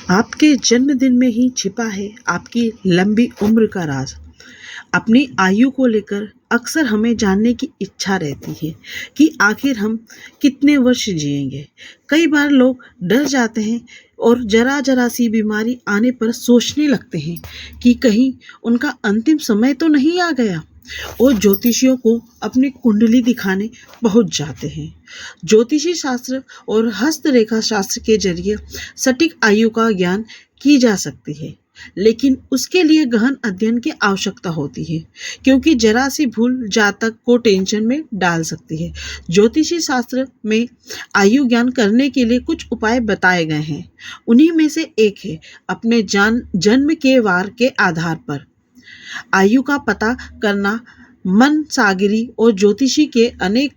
आपके जन्मदिन में ही छिपा है आपकी लंबी उम्र का राज। अपनी आयु को लेकर अक्सर हमें जानने की इच्छा रहती है कि आखिर हम कितने वर्ष जिएंगे। कई बार लोग डर जाते हैं और जरा जरा सी बीमारी आने पर सोचने लगते हैं कि कहीं उनका अंतिम समय तो नहीं आ गया, और ज्योतिषियों को अपनी कुंडली दिखाने पहुंच जाते हैं। ज्योतिषी शास्त्र और हस्तरेखा शास्त्र के जरिए सटीक आयु का ज्ञान की जा सकती है, लेकिन उसके लिए गहन अध्ययन की आवश्यकता होती है, क्योंकि जरा सी भूल जातक को टेंशन में डाल सकती है। ज्योतिषी शास्त्र में आयु ज्ञान करने के लिए कुछ उपाय बताए गए हैं। उन्हीं में से एक है अपने जन्म के वार के आधार पर आयु का पता करना। मन सागिरी और ज्योतिषी के अनेक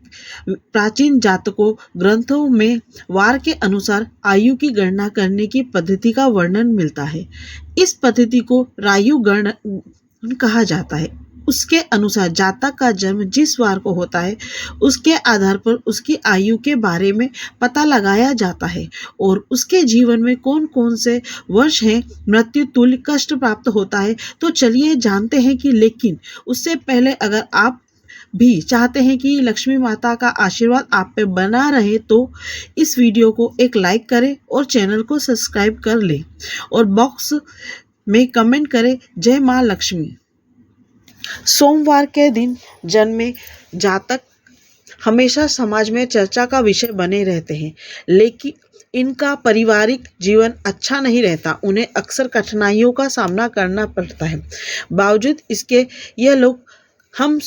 प्राचीन जातकों ग्रंथों में वार के अनुसार आयु की गणना करने की पद्धति का वर्णन मिलता है। इस पद्धति को रायु गणन कहा जाता है। उसके अनुसार जातक का जन्म जिस वार को होता है, उसके आधार पर उसकी आयु के बारे में पता लगाया जाता है और उसके जीवन में कौन कौन से वर्ष हैं मृत्यु तुल्य कष्ट प्राप्त होता है। तो चलिए जानते हैं कि, लेकिन उससे पहले अगर आप भी चाहते हैं कि लक्ष्मी माता का आशीर्वाद आप पे बना रहे, तो इस वीडियो को एक लाइक करें और चैनल को सब्सक्राइब कर लें और बॉक्स में कमेंट करें जय माँ लक्ष्मी। सोमवार के दिन जन्मे जातक हमेशा समाज में चर्चा का विषय बने रहते हैं, लेकिन इनका पारिवारिक जीवन अच्छा नहीं रहता। उन्हें अक्सर कठिनाइयों का सामना करना पड़ता है। बावजूद इसके यह लोग हम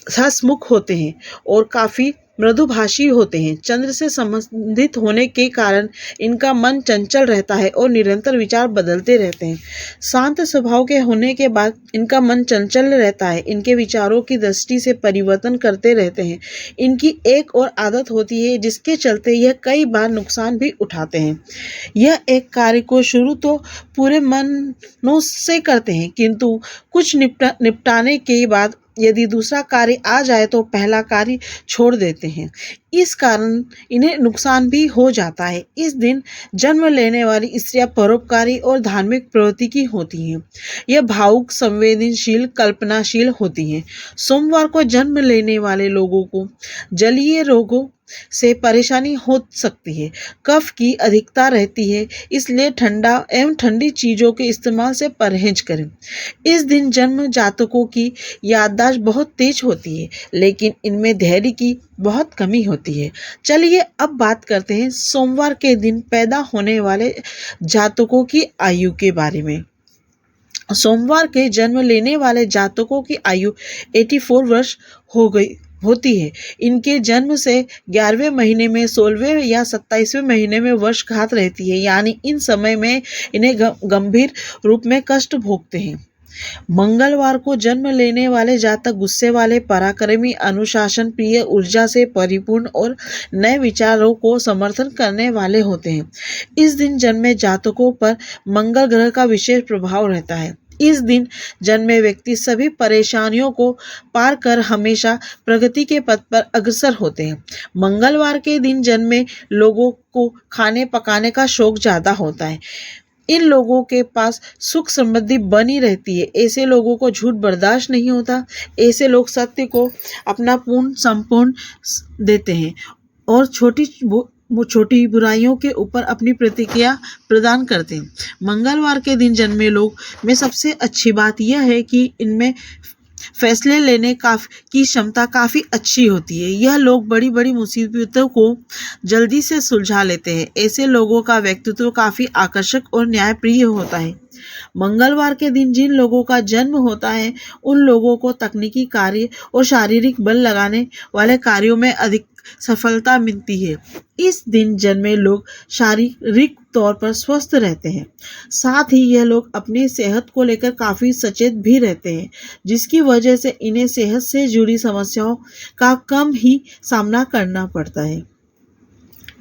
हंसमुख होते हैं और काफ़ी मृदुभाषी होते हैं। चंद्र से संबंधित होने के कारण इनका मन चंचल रहता है और निरंतर विचार बदलते रहते हैं। शांत स्वभाव के होने के बाद इनका मन चंचल रहता है। इनके विचारों की दृष्टि से परिवर्तन करते रहते हैं। इनकी एक और आदत होती है जिसके चलते यह कई बार नुकसान भी उठाते हैं। यह एक कार्य को शुरू तो पूरे मनों से करते हैं, किंतु कुछ निपटाने के बाद यदि दूसरा कार्य आ जाए तो पहला कार्य छोड़ देते हैं। इस कारण इन्हें नुकसान भी हो जाता है। इस दिन जन्म लेने वाली स्त्रियां परोपकारी और धार्मिक प्रवृत्ति की होती हैं। यह भावुक, संवेदनशील, कल्पनाशील होती हैं। सोमवार को जन्म लेने वाले लोगों को जलीय रोगों से परेशानी हो सकती है। कफ की अधिकता रहती है, इसलिए ठंडा एवं ठंडी चीज़ों के इस्तेमाल से परहेज करें। इस दिन जन्म जातकों की याददाश्त बहुत तेज होती है, लेकिन इनमें धैर्य की बहुत कमी होती है। चलिए अब बात करते हैं सोमवार के दिन पैदा होने वाले जातकों की आयु के बारे में। सोमवार के जन्म लेने वाले जातकों की आयु 84 वर्ष होती है। इनके जन्म से 11वें महीने में, 16वें या 27वें महीने में वर्षघात रहती है, यानी इन समय में इन्हें गंभीर रूप में कष्ट भोगते हैं। मंगलवार को जन्म लेने वाले जातक गुस्से वाले, पराक्रमी, अनुशासन प्रिय, ऊर्जा से परिपूर्ण और नए विचारों को समर्थन करने वाले होते हैं। इस दिन जन्मे जातकों पर मंगल ग्रह का विशेष प्रभाव रहता है। इस दिन जन्मे व्यक्ति सभी परेशानियों को पार कर हमेशा प्रगति के पथ पर अग्रसर होते हैं। मंगलवार के दिन जन्मे लोगों को खाने पकाने का शौक ज़्यादा होता है। इन लोगों के पास सुख समृद्धि बनी रहती है। ऐसे लोगों को झूठ बर्दाश्त नहीं होता। ऐसे लोग सत्य को अपना संपूर्ण देते हैं और छोटी बुराइयों के ऊपर अपनी प्रतिक्रिया प्रदान करते हैं। मंगलवार के दिन जन्मे लोग में सबसे अच्छी बात यह है कि इनमें फैसले लेने की क्षमता काफ़ी अच्छी होती है। यह लोग बड़ी बड़ी मुसीबतों को जल्दी से सुलझा लेते हैं। ऐसे लोगों का व्यक्तित्व काफ़ी आकर्षक और न्यायप्रिय होता है। मंगलवार के दिन जिन लोगों का जन्म होता है, उन लोगों को तकनीकी कार्य और शारीरिक बल लगाने वाले कार्यों में अधिक सफलता मिलती है। इस दिन जन्मे लोग शारीरिक तौर पर स्वस्थ रहते हैं। साथ ही यह लोग अपनी सेहत को लेकर काफ़ी सचेत भी रहते हैं, जिसकी वजह से इन्हें सेहत से जुड़ी समस्याओं का कम ही सामना करना पड़ता है।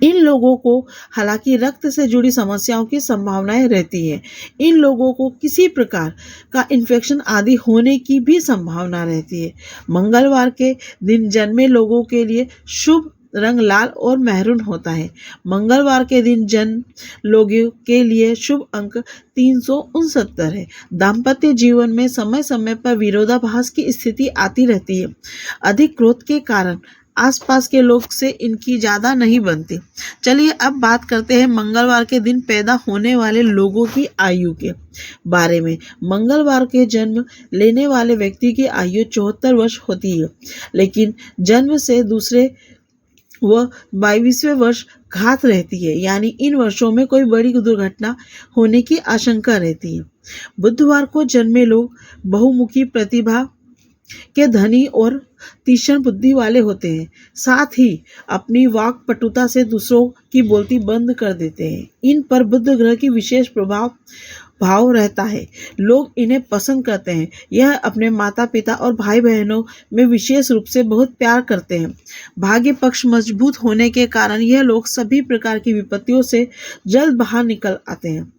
इन लोगों को हालांकि रक्त से जुड़ी समस्याओं की संभावनाएं रहती है। इन लोगों को किसी प्रकार का इन्फेक्शन आदि होने की भी संभावना रहती है। मंगलवार के दिन जन्मे लोगों के लिए शुभ रंग लाल और मैरून होता है। मंगलवार के दिन जन्म लोगों के लिए शुभ अंक 369 है। दाम्पत्य जीवन में समय समय पर विरोधाभास की स्थिति आती रहती है। अधिक क्रोध के कारण आसपास के लोग से इनकी ज़्यादा नहीं बनती। चलिए अब बात करते हैं मंगलवार के दिन पैदा होने वाले लोगों की आयु के बारे में। मंगलवार के जन्म लेने वाले व्यक्ति की आयु 74 वर्ष होती है, लेकिन जन्म से दूसरे व 22वें वर्ष घात रहती है, यानी इन वर्षों में कोई बड़ी दुर्घटना होने की आशंका रहती है। बुधवार को जन्मे लोग बहुमुखी प्रतिभा के धनी और तीक्ष्ण बुद्धि वाले होते हैं। साथ ही अपनी वाक्पटुता से दूसरों की बोलती बंद कर देते हैं। इन पर बुध ग्रह की विशेष भाव रहता है। लोग इन्हें पसंद करते हैं। यह अपने माता पिता और भाई बहनों में विशेष रूप से बहुत प्यार करते हैं। भाग्य पक्ष मजबूत होने के कारण यह लोग सभी प्रकार की विपत्तियों से जल्द बाहर निकल आते हैं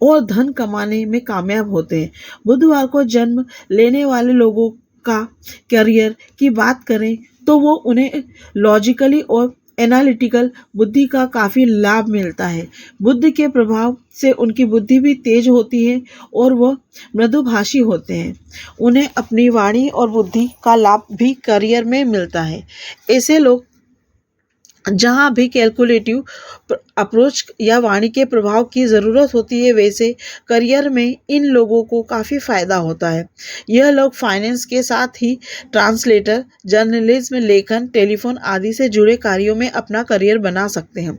और धन कमाने में कामयाब होते हैं। बुधवार को जन्म लेने वाले लोगों का करियर की बात करें तो वो उन्हें लॉजिकली और एनालिटिकल बुद्धि का काफ़ी लाभ मिलता है। बुद्ध के प्रभाव से उनकी बुद्धि भी तेज होती है और वह मृदुभाषी होते हैं। उन्हें अपनी वाणी और बुद्धि का लाभ भी करियर में मिलता है। ऐसे लोग जहाँ भी कैलकुलेटिव अप्रोच या वाणी के प्रभाव की ज़रूरत होती है, वैसे करियर में इन लोगों को काफ़ी फ़ायदा होता है। यह लोग फाइनेंस के साथ ही ट्रांसलेटर, जर्नलिज्म, लेखन, टेलीफोन आदि से जुड़े कार्यों में अपना करियर बना सकते हैं।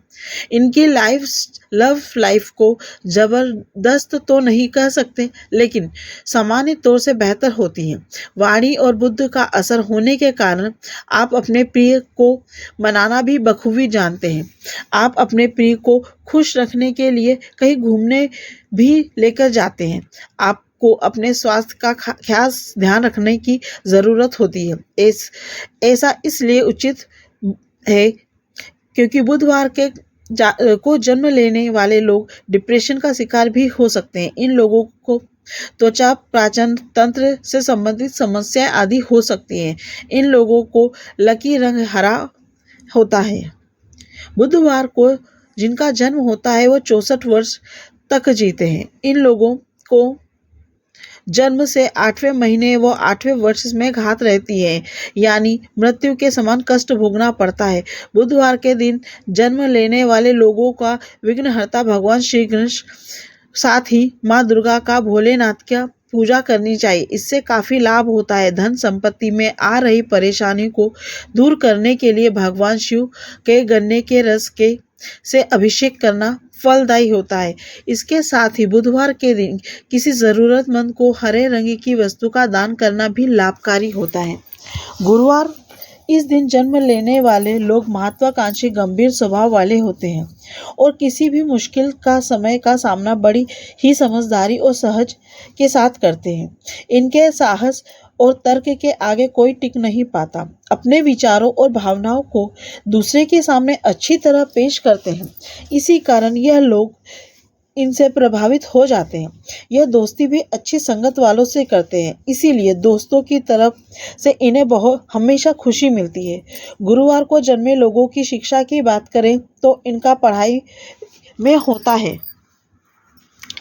इनकी लव लाइफ को ज़बरदस्त तो नहीं कह सकते, लेकिन सामान्य तौर से बेहतर होती है। वाणी और बुद्ध का असर होने के कारण आप अपने प्रिय को मनाना भी बखूबी जानते हैं। आप अपने प्रिय को खुश रखने के लिए कहीं घूमने भी लेकर जाते हैं। आपको अपने स्वास्थ्य का खास ध्यान रखने की ज़रूरत होती है। ऐसा इसलिए उचित है क्योंकि बुधवार को जन्म लेने वाले लोग डिप्रेशन का शिकार भी हो सकते हैं। इन लोगों को त्वचा, पाचन तंत्र से संबंधित समस्याएं आदि हो सकती हैं। इन लोगों को लकी रंग हरा होता है। बुधवार को जिनका जन्म होता है वो 64 वर्ष तक जीते हैं। इन लोगों को जन्म से 8वें महीने व 8वें वर्ष में घात रहती है, यानी मृत्यु के समान कष्ट भोगना पड़ता है। बुधवार के दिन जन्म लेने वाले लोगों का विघ्नहर्ता भगवान श्री गणेश, साथ ही माँ दुर्गा का, भोलेनाथ का पूजा करनी चाहिए। इससे काफ़ी लाभ होता है। धन संपत्ति में आ रही परेशानी को दूर करने के लिए भगवान शिव के गन्ने के रस से अभिषेक करना फलदायी होता है। इसके साथ ही बुधवार के दिन किसी ज़रूरतमंद को हरे रंग की वस्तु का दान करना भी लाभकारी होता है। गुरुवार, इस दिन जन्म लेने वाले लोग महत्वाकांक्षी, गंभीर स्वभाव वाले होते हैं और किसी भी मुश्किल का समय का सामना बड़ी ही समझदारी और सहज के साथ करते हैं। इनके साहस और तर्क के आगे कोई टिक नहीं पाता। अपने विचारों और भावनाओं को दूसरे के सामने अच्छी तरह पेश करते हैं। इसी कारण यह लोग इनसे प्रभावित हो जाते हैं। यह दोस्ती भी अच्छी संगत वालों से करते हैं, इसीलिए दोस्तों की तरफ से इन्हें बहुत हमेशा खुशी मिलती है। गुरुवार को जन्मे लोगों की शिक्षा की बात करें तो इनका पढ़ाई में होता है।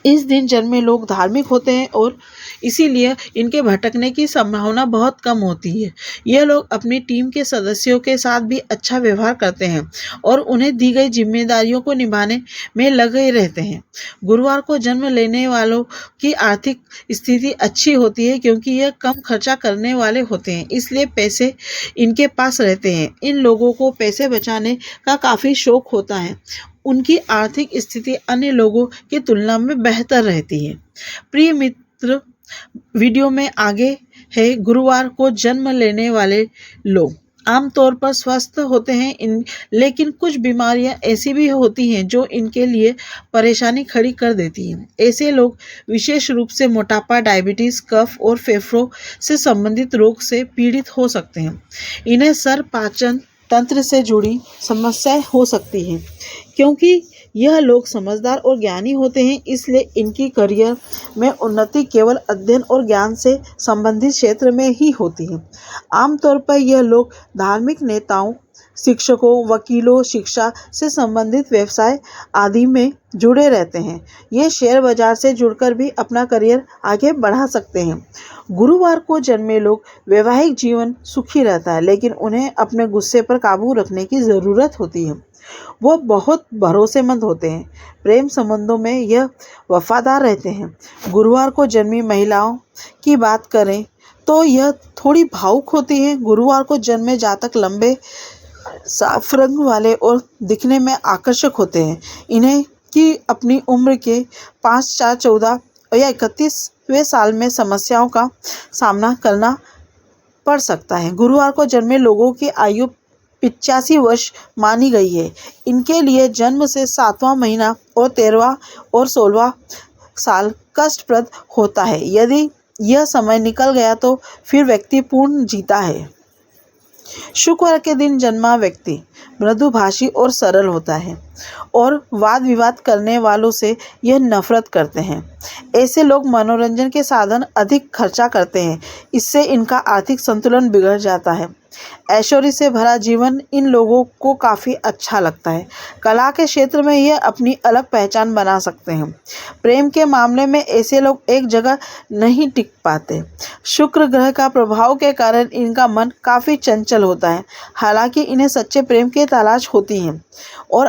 इस दिन जन्मे लोग धार्मिक होते हैं और इसीलिए इनके भटकने की संभावना बहुत कम होती है। यह लोग अपनी टीम के सदस्यों के साथ भी अच्छा व्यवहार करते हैं और उन्हें दी गई जिम्मेदारियों को निभाने में लगे रहते हैं। गुरुवार को जन्म लेने वालों की आर्थिक स्थिति अच्छी होती है क्योंकि यह कम खर्चा करने वाले होते हैं, इसलिए पैसे इनके पास रहते हैं। इन लोगों को पैसे बचाने का काफ़ी शौक होता है। उनकी आर्थिक स्थिति अन्य लोगों की तुलना में बेहतर रहती है। प्रिय मित्र, वीडियो में आगे है गुरुवार को जन्म लेने वाले लोग आमतौर पर स्वस्थ होते हैं, लेकिन कुछ बीमारियां ऐसी भी होती हैं जो इनके लिए परेशानी खड़ी कर देती हैं। ऐसे लोग विशेष रूप से मोटापा, डायबिटीज़, कफ और फेफड़ों से संबंधित रोग से पीड़ित हो सकते हैं। इन्हें सर, पाचन तंत्र से जुड़ी समस्याएं हो सकती हैं। क्योंकि यह लोग समझदार और ज्ञानी होते हैं, इसलिए इनकी करियर में उन्नति केवल अध्ययन और ज्ञान से संबंधित क्षेत्र में ही होती है। आमतौर पर यह लोग धार्मिक नेताओं शिक्षकों, वकीलों, शिक्षा से संबंधित व्यवसाय आदि में जुड़े रहते हैं। ये शेयर बाजार से जुड़कर भी अपना करियर आगे बढ़ा सकते हैं। गुरुवार को जन्मे लोग वैवाहिक जीवन सुखी रहता है, लेकिन उन्हें अपने गुस्से पर काबू रखने की ज़रूरत होती है। वो बहुत भरोसेमंद होते हैं। प्रेम संबंधों में यह वफादार रहते हैं। गुरुवार को जन्मी महिलाओं की बात करें तो यह थोड़ी भावुक होती है। गुरुवार को जन्मे जातक लंबे, साफ रंग वाले और दिखने में आकर्षक होते हैं। इन्हें की अपनी उम्र के 5, 4, 14 या 31वें साल में समस्याओं का सामना करना पड़ सकता है। गुरुवार को जन्मे लोगों की आयु 85 वर्ष मानी गई है। इनके लिए जन्म से 7वां महीना और 13वां और 16वां साल कष्टप्रद होता है। यदि यह समय निकल गया तो फिर व्यक्ति पूर्ण जीता है। शुक्रवार के दिन जन्मा व्यक्ति मृदुभाषी और सरल होता है और वाद विवाद करने वालों से यह नफरत करते हैं। ऐसे लोग मनोरंजन के साधन अधिक खर्चा करते हैं। इससे इनका आर्थिक संतुलन बिगड़ जाता है। ऐश्वर्य से भरा जीवन इन लोगों को काफ़ी अच्छा लगता है। कला के क्षेत्र में यह अपनी अलग पहचान बना सकते हैं। प्रेम के मामले में ऐसे लोग एक जगह नहीं टिक पाते। शुक्र ग्रह का प्रभाव के कारण इनका मन काफ़ी चंचल होता है। हालांकि इन्हें सच्चे प्रेम की तलाश होती है और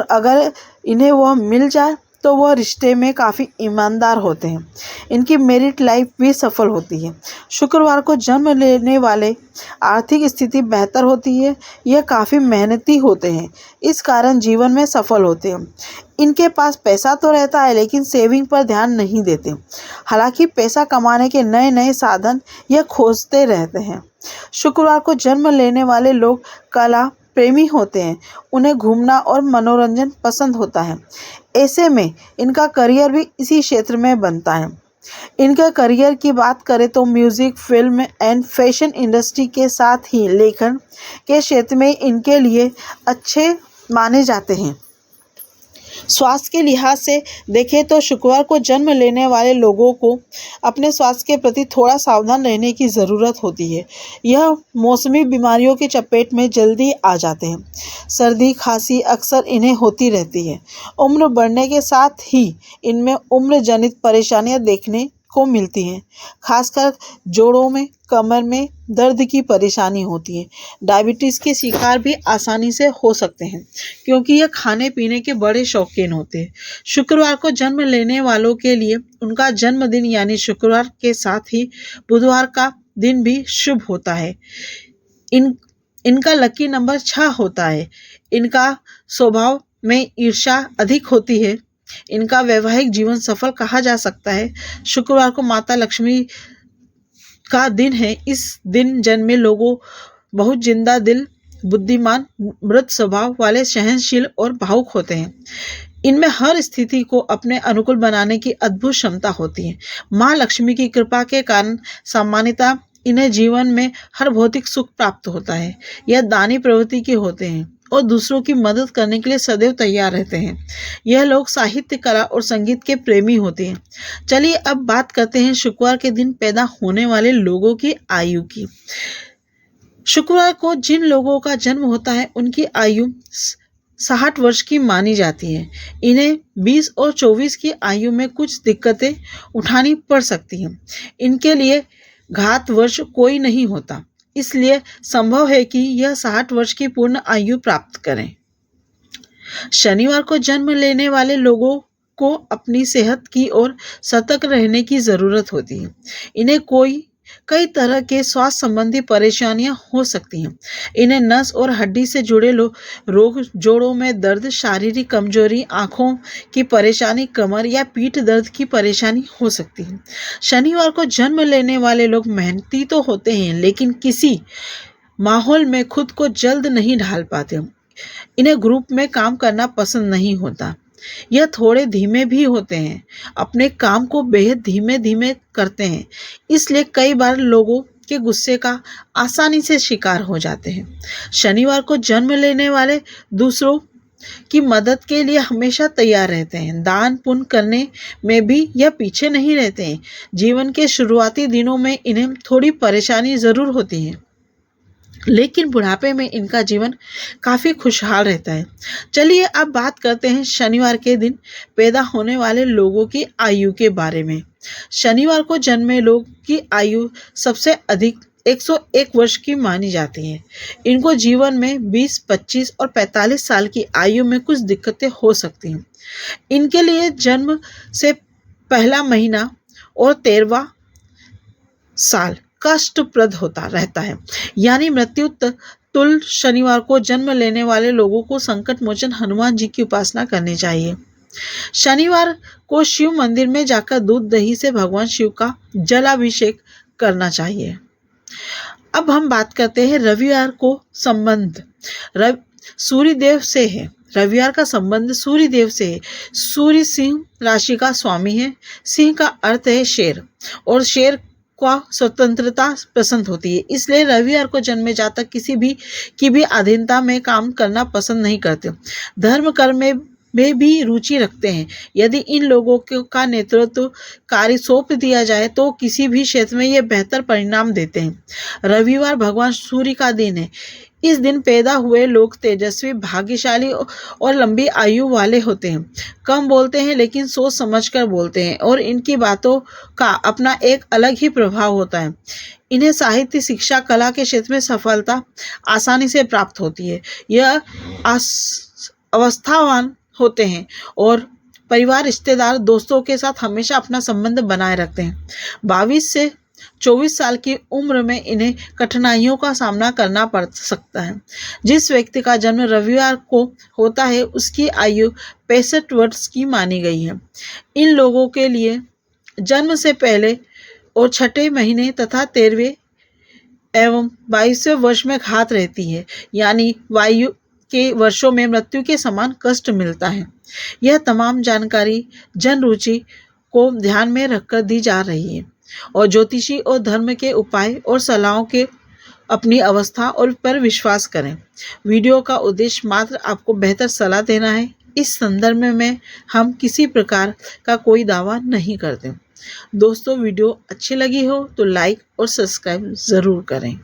अगर इन्हें वह मिल जाए तो वह रिश्ते में काफ़ी ईमानदार होते हैं। इनकी मैरिड लाइफ भी सफल होती है। शुक्रवार को जन्म लेने वाले आर्थिक स्थिति बेहतर होती है। यह काफ़ी मेहनती होते हैं, इस कारण जीवन में सफल होते हैं। इनके पास पैसा तो रहता है, लेकिन सेविंग पर ध्यान नहीं देते। हालांकि पैसा कमाने के नए नए साधन यह खोजते रहते हैं। शुक्रवार को जन्म लेने वाले लोग कला प्रेमी होते हैं। उन्हें घूमना और मनोरंजन पसंद होता है। ऐसे में इनका करियर भी इसी क्षेत्र में बनता है। इनके करियर की बात करें तो music, film and fashion industry के साथ ही लेखन के क्षेत्र में इनके लिए अच्छे माने जाते हैं। स्वास्थ्य के लिहाज से देखें तो शुक्रवार को जन्म लेने वाले लोगों को अपने स्वास्थ्य के प्रति थोड़ा सावधान रहने की ज़रूरत होती है। यह मौसमी बीमारियों की चपेट में जल्दी आ जाते हैं। सर्दी खांसी अक्सर इन्हें होती रहती है। उम्र बढ़ने के साथ ही इनमें उम्र जनित परेशानियां देखने को मिलती हैं। खासकर जोड़ों में, कमर में दर्द की परेशानी होती है। डायबिटीज़ के शिकार भी आसानी से हो सकते हैं, क्योंकि यह खाने पीने के बड़े शौकीन होते हैं। शुक्रवार को जन्म लेने वालों के लिए उनका जन्मदिन यानी शुक्रवार के साथ ही बुधवार का दिन भी शुभ होता है। इनका लकी नंबर 6 होता है। इनका स्वभाव में ईर्ष्या अधिक होती है। इनका वैवाहिक जीवन सफल कहा जा सकता है। शुक्रवार को माता लक्ष्मी का दिन है। इस दिन जन्मे लोगों बहुत जिंदा दिल, बुद्धिमान, मृत स्वभाव वाले, सहनशील और भावुक होते हैं। इनमें हर स्थिति को अपने अनुकूल बनाने की अद्भुत क्षमता होती है। माँ लक्ष्मी की कृपा के कारण सामान्यतः इन्हें जीवन में हर भौतिक सुख प्राप्त होता है। यह दानी प्रवृत्ति के होते हैं और दूसरों की मदद करने के लिए सदैव तैयार रहते हैं। यह लोग साहित्य, कला और संगीत के प्रेमी होते हैं। चलिए अब बात करते हैं शुक्रवार के दिन पैदा होने वाले लोगों की आयु की। शुक्रवार को जिन लोगों का जन्म होता है उनकी आयु 60 वर्ष की मानी जाती है। इन्हें 20 और 24 की आयु में कुछ दिक्कतें उठानी पड़ सकती हैं। इनके लिए घात वर्ष कोई नहीं होता, इसलिए संभव है कि यह 60 वर्ष की पूर्ण आयु प्राप्त करें। शनिवार को जन्म लेने वाले लोगों को अपनी सेहत की ओर सतर्क रहने की ज़रूरत होती है। इन्हें कई तरह के स्वास्थ्य संबंधी परेशानियां हो सकती हैं। इन्हें नस और हड्डी से जुड़े रोग, जोड़ों में दर्द, शारीरिक कमजोरी, आँखों की परेशानी, कमर या पीठ दर्द की परेशानी हो सकती है। शनिवार को जन्म लेने वाले लोग मेहनती तो होते हैं, लेकिन किसी माहौल में खुद को जल्द नहीं ढाल पाते। इन्हें ग्रुप में काम करना पसंद नहीं होता। यह थोड़े धीमे भी होते हैं, अपने काम को बेहद धीमे धीमे करते हैं, इसलिए कई बार लोगों के गुस्से का आसानी से शिकार हो जाते हैं। शनिवार को जन्म लेने वाले दूसरों की मदद के लिए हमेशा तैयार रहते हैं। दान पुण्य करने में भी यह पीछे नहीं रहते हैं। जीवन के शुरुआती दिनों में इन्हें थोड़ी परेशानी ज़रूर होती है। लेकिन बुढ़ापे में इनका जीवन काफ़ी खुशहाल रहता है। चलिए अब बात करते हैं शनिवार के दिन पैदा होने वाले लोगों की आयु के बारे में। शनिवार को जन्मे लोग की आयु सबसे अधिक 101 वर्ष की मानी जाती है। इनको जीवन में 20, 25 और 45 साल की आयु में कुछ दिक्कतें हो सकती हैं। इनके लिए जन्म से पहला महीना और 13वां साल कष्टप्रद होता रहता है, यानी मृत्यु तुल शनिवार को जन्म लेने वाले लोगों को संकट मोचन हनुमान जी की उपासना करनी चाहिए। शनिवार को शिव मंदिर में जाकर दूध दही से भगवान शिव का जलाभिषेक करना चाहिए। अब हम बात करते हैं रविवार को संबंध सूर्य देव से है। रविवार का संबंध सूर्य देव से है। सूर्य सिंह राशि का स्वामी है। सिंह का अर्थ है शेर, और शेर को स्वतंत्रता पसंद होती है, इसलिए रविवार को जन्मे जातक किसी भी की भी अधीनता में काम करना पसंद नहीं करते। धर्म कर्म में भी रुचि रखते हैं। यदि इन लोगों का नेतृत्व कार्य सौंप दिया जाए तो किसी भी क्षेत्र में ये बेहतर परिणाम देते हैं। रविवार भगवान सूर्य का दिन है। इस दिन पैदा हुए लोग तेजस्वी, भाग्यशाली और लंबी आयु वाले होते हैं। कम बोलते हैं लेकिन सोच समझकर बोलते हैं, और इनकी बातों का अपना एक अलग ही प्रभाव होता है। इन्हें साहित्य, शिक्षा, कला के क्षेत्र में सफलता आसानी से प्राप्त होती है। यह अवस्थावान होते हैं और परिवार, रिश्तेदार, दोस्तों के साथ हमेशा अपना संबंध बनाए रखते हैं। 22 से 24 साल की उम्र में इन्हें कठिनाइयों का सामना करना पड़ सकता है। जिस व्यक्ति का जन्म रविवार को होता है उसकी आयु 65 वर्ष की मानी गई है। इन लोगों के लिए जन्म से पहले और छठे महीने तथा 13वें एवं 22वें वर्ष में घात रहती है, यानी वायु के वर्षों में मृत्यु के समान कष्ट मिलता है। यह तमाम जानकारी जन रुचि को ध्यान में रखकर दी जा रही है, और ज्योतिषी और धर्म के उपाय और सलाहों के अपनी अवस्था और पर विश्वास करें। वीडियो का उद्देश्य मात्र आपको बेहतर सलाह देना है। इस संदर्भ में हम किसी प्रकार का कोई दावा नहीं करते। दोस्तों, वीडियो अच्छी लगी हो तो लाइक और सब्सक्राइब ज़रूर करें।